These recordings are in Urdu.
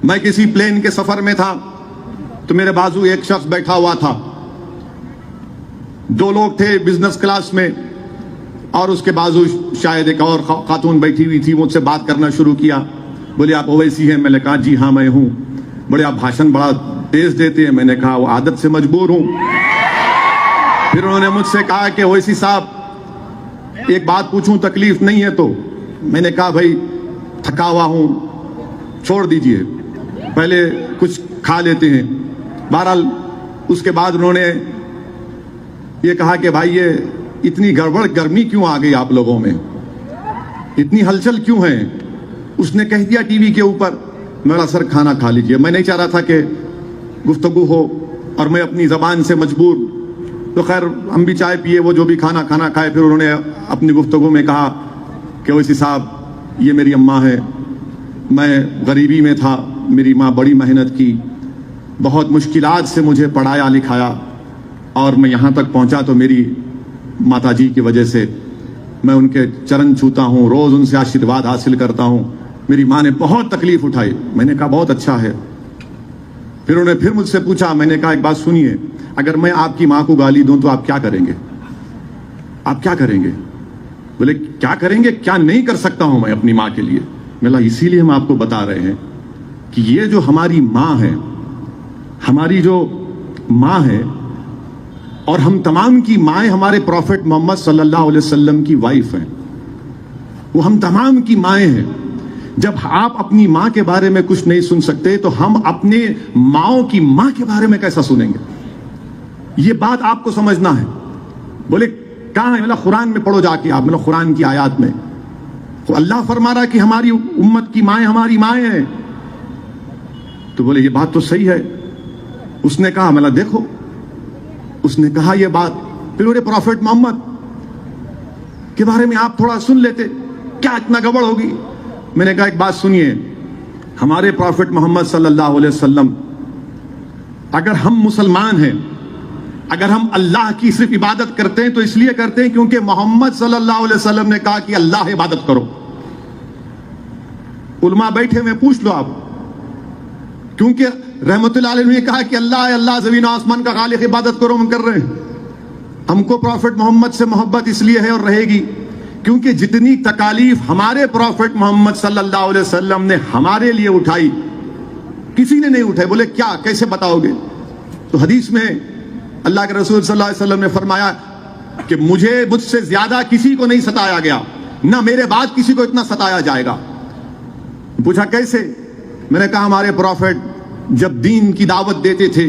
میں کسی پلین کے سفر میں تھا تو میرے بازو ایک شخص بیٹھا ہوا تھا، دو لوگ تھے بزنس کلاس میں، اور اس کے بازو شاید ایک اور خاتون بیٹھی ہوئی تھی. مجھ سے بات کرنا شروع کیا، بولے آپ اویسی ہیں؟ میں نے کہا جی ہاں میں ہوں. بڑے آپ بھاشن بڑا تیز دیتے ہیں. میں نے کہا وہ عادت سے مجبور ہوں. پھر انہوں نے مجھ سے کہا کہ اویسی صاحب ایک بات پوچھوں، تکلیف نہیں ہے تو؟ میں نے کہا بھائی تھکا ہوا ہوں، چھوڑ دیجئے، پہلے کچھ کھا لیتے ہیں. بہرحال اس کے بعد انہوں نے یہ کہا کہ بھائی یہ اتنی گڑبڑ گرمی کیوں آ گئی آپ لوگوں میں، اتنی ہلچل کیوں ہے؟ اس نے کہہ دیا ٹی وی کے اوپر. میرا سر کھانا کھا لیجئے. میں نہیں چاہ رہا تھا کہ گفتگو ہو اور میں اپنی زبان سے مجبور. تو خیر ہم بھی چائے پیے، وہ جو بھی کھانا کھائے. پھر انہوں نے اپنی گفتگو میں کہا کہ اویسی صاحب یہ میری اماں ہے، میں غریبی میں تھا، میری ماں بڑی محنت کی، بہت مشکلات سے مجھے پڑھایا لکھایا، اور میں یہاں تک پہنچا تو میری ماتا جی کی وجہ سے. میں ان کے چرن چھوتا ہوں، روز ان سے آشیرواد حاصل کرتا ہوں. میری ماں نے بہت تکلیف اٹھائی. میں نے کہا بہت اچھا ہے. پھر انہوں نے پھر مجھ سے پوچھا. میں نے کہا ایک بات سنیے، اگر میں آپ کی ماں کو گالی دوں تو آپ کیا کریں گے؟ آپ کیا کریں گے؟ بولے کیا کریں گے؟ کیا نہیں کر سکتا ہوں میں اپنی ماں کے لیے؟ میں کہا اسی لیے ہم آپ کو بتا رہے ہیں کہ یہ جو ہماری ماں ہے، ہماری جو ماں ہے، اور ہم تمام کی مائیں ہمارے پروفٹ محمد صلی اللہ علیہ وسلم کی وائف ہیں، وہ ہم تمام کی مائیں ہیں. جب آپ اپنی ماں کے بارے میں کچھ نہیں سن سکتے تو ہم اپنے ماؤں کی ماں کے بارے میں کیسا سنیں گے؟ یہ بات آپ کو سمجھنا ہے. بولے کہاں ہے؟ مطلب قرآن میں پڑھو جا کے آپ، مطلب قرآن کی آیات میں تو اللہ فرما رہا کہ ہماری امت کی مائیں ہماری مائیں ہیں. تو بولے یہ بات تو صحیح ہے. اس نے کہا مطلب دیکھو، اس نے کہا یہ بات. پھر میرے پروفٹ محمد کے بارے میں آپ تھوڑا سن لیتے، کیا اتنا گڑبڑ ہوگی؟ میں نے کہا ایک بات سنیے، ہمارے پروفٹ محمد صلی اللہ علیہ وسلم، اگر ہم مسلمان ہیں، اگر ہم اللہ کی صرف عبادت کرتے ہیں تو اس لیے کرتے ہیں کیونکہ محمد صلی اللہ علیہ وسلم نے کہا کہ اللہ عبادت کرو. علماء بیٹھے ہوئے پوچھ لو آپ، کیونکہ رحمت اللہ علیہ نے کہا کہ اللہ ہے، اللہ زمین و آسمان کا خالق، عبادت کرو، ہم کر رہے ہیں. ہم کو پروفٹ محمد سے محبت اس لیے ہے اور رہے گی کیونکہ جتنی تکالیف ہمارے پروفٹ محمد صلی اللہ علیہ وسلم نے ہمارے لیے اٹھائی کسی نے نہیں اٹھائی. بولے کیا، کیسے بتاؤ گے؟ تو حدیث میں اللہ کے رسول صلی اللہ علیہ وسلم نے فرمایا کہ مجھ سے زیادہ کسی کو نہیں ستایا گیا، نہ میرے بعد کسی کو اتنا ستایا جائے گا. پوچھا کیسے؟ میں نے کہا ہمارے پروفٹ جب دین کی دعوت دیتے تھے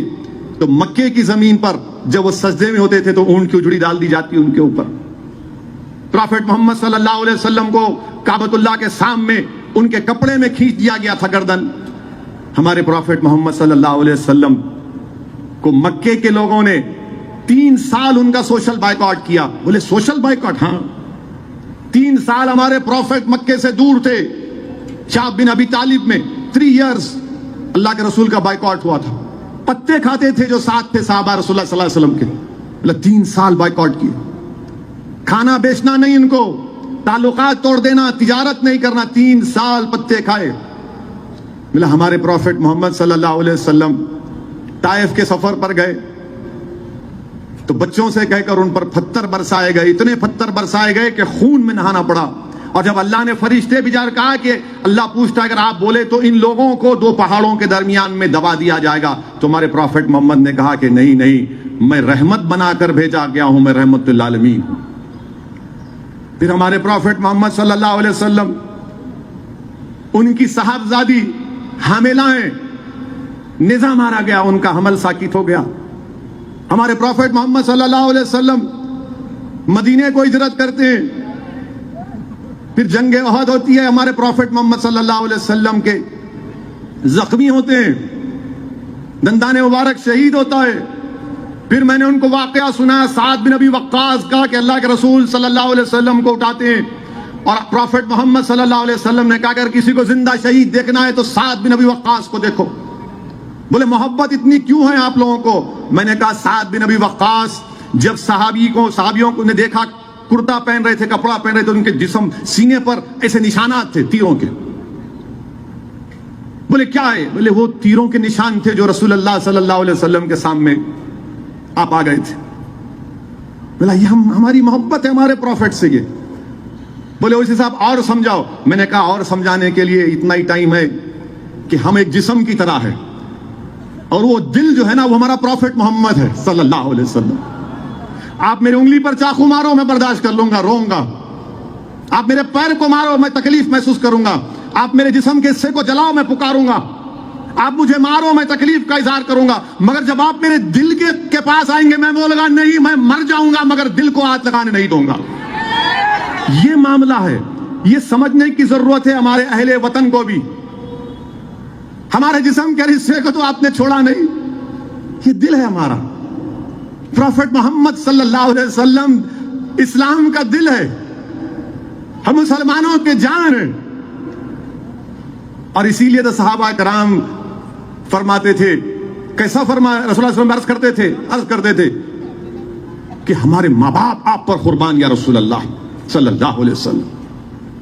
تو مکے کی زمین پر جب وہ سجدے میں ہوتے تھے تو اونٹ کی اجڑی ڈال دی جاتی ان کے اوپر. پروفٹ محمد صلی اللہ علیہ وسلم کو کعبۃ اللہ کے سامنے ان کے کپڑے میں کھینچ دیا گیا تھا گردن. ہمارے پروفٹ محمد صلی اللہ علیہ وسلم کو مکے کے لوگوں نے 3 سال ان کا سوشل بائیکاٹ کیا. بولے سوشل بائیکاٹ؟ ہاں، 3 سال ہمارے پروفٹ مکے سے دور تھے. شعب بن ابی طالب میں 3 ایئرز اللہ کے رسول کا بائیکاٹ ہوا تھا. پتے کھاتے تھے جو ساتھ تھے صحابہ رسول اللہ صلی اللہ علیہ وسلم کے. بولے 3 سال بائیکاٹ کیے. کھانا بیچنا نہیں ان کو، تعلقات توڑ دینا، تجارت نہیں کرنا. 3 سال پتے کھائے. بولے ہمارے پروفٹ محمد صلی اللہ علیہ وسلم طائف کے سفر پر گئے تو بچوں سے کہہ کر ان پر پتھر برسائے گئے. اتنے پتھر برسائے گئے کہ خون میں نہانا پڑا. اور جب اللہ نے فرشتے بھیجا کہا کہ اللہ پوچھتا ہے اگر آپ بولے تو ان لوگوں کو 2 پہاڑوں کے درمیان میں دبا دیا جائے گا، تو ہمارے پروفٹ محمد نے کہا کہ نہیں، میں رحمت بنا کر بھیجا گیا ہوں، میں رحمت للعالمین ہوں. پھر ہمارے پروفٹ محمد صلی اللہ علیہ وسلم، ان کی صاحبزادی حاملہ ہیں، نظام مارا گیا، ان کا حمل ساکت ہو گیا. ہمارے پروفٹ محمد صلی اللہ علیہ وسلم مدینے کو ہجرت کرتے ہیں. پھر جنگ احد ہوتی ہے، ہمارے پروفٹ محمد صلی اللہ علیہ وسلم کے زخمی ہوتے ہیں، دندان مبارک شہید ہوتا ہے. پھر میں نے ان کو واقعہ سنا سعد بن ابی وقاص کا کہ اللہ کے رسول صلی اللہ علیہ وسلم کو اٹھاتے ہیں اور پروفٹ محمد صلی اللہ علیہ وسلم نے کہا اگر کسی کو زندہ شہید دیکھنا ہے تو سعد بن ابی وقاص کو دیکھو. بولے محبت اتنی کیوں ہے آپ لوگوں کو؟ میں نے کہا سعد بن ابی وقاص جب صحابیوں کو نے دیکھا کرتا پہن رہے تھے، کپڑا پہن رہے تھے، ان کے جسم سینے پر ایسے نشانات تھے تیروں کے. بولے کیا ہے؟ بولے وہ تیروں کے نشان تھے جو رسول اللہ صلی اللہ علیہ وسلم کے سامنے آپ آ گئے تھے. بولا یہ ہماری محبت ہے ہمارے پروفٹ سے. یہ بولے ویسے صاحب اور سمجھاؤ. میں نے کہا اور سمجھانے کے لیے اتنا ہی ٹائم ہے کہ ہم ایک جسم کی طرح ہے اور وہ دل جو ہے نا وہ ہمارا پروفٹ محمد ہے صلی اللہ علیہ وسلم. آپ میری انگلی پر چاقو مارو میں برداشت کر لوں گا، روؤں گا. آپ میرے پیر کو مارو میں تکلیف محسوس کروں گا. آپ میرے جسم کے حصے کو جلاؤ میں پکاروں گا. آپ مجھے مارو میں تکلیف کا اظہار کروں گا. مگر جب آپ میرے دل کے پاس آئیں گے میں بولوں گا نہیں میں مر جاؤں گا مگر دل کو ہاتھ لگانے نہیں دوں گا. یہ معاملہ ہے. یہ سمجھنے کی ضرورت ہے ہمارے اہل وطن کو بھی. ہمارے جسم کے حصے کو تو آپ نے چھوڑا نہیں، یہ دل ہے ہمارا. پروفٹ محمد صلی اللہ علیہ وسلم اسلام کا دل ہے، ہم مسلمانوں کے جان ہیں. اور اسی لیے تو صحابہ کرام فرماتے تھے، کیسا فرمایا رسول اللہ صلی اللہ علیہ وسلم عرض کرتے تھے کہ ہمارے ماں باپ آپ پر قربان یا رسول اللہ صلی اللہ علیہ وسلم.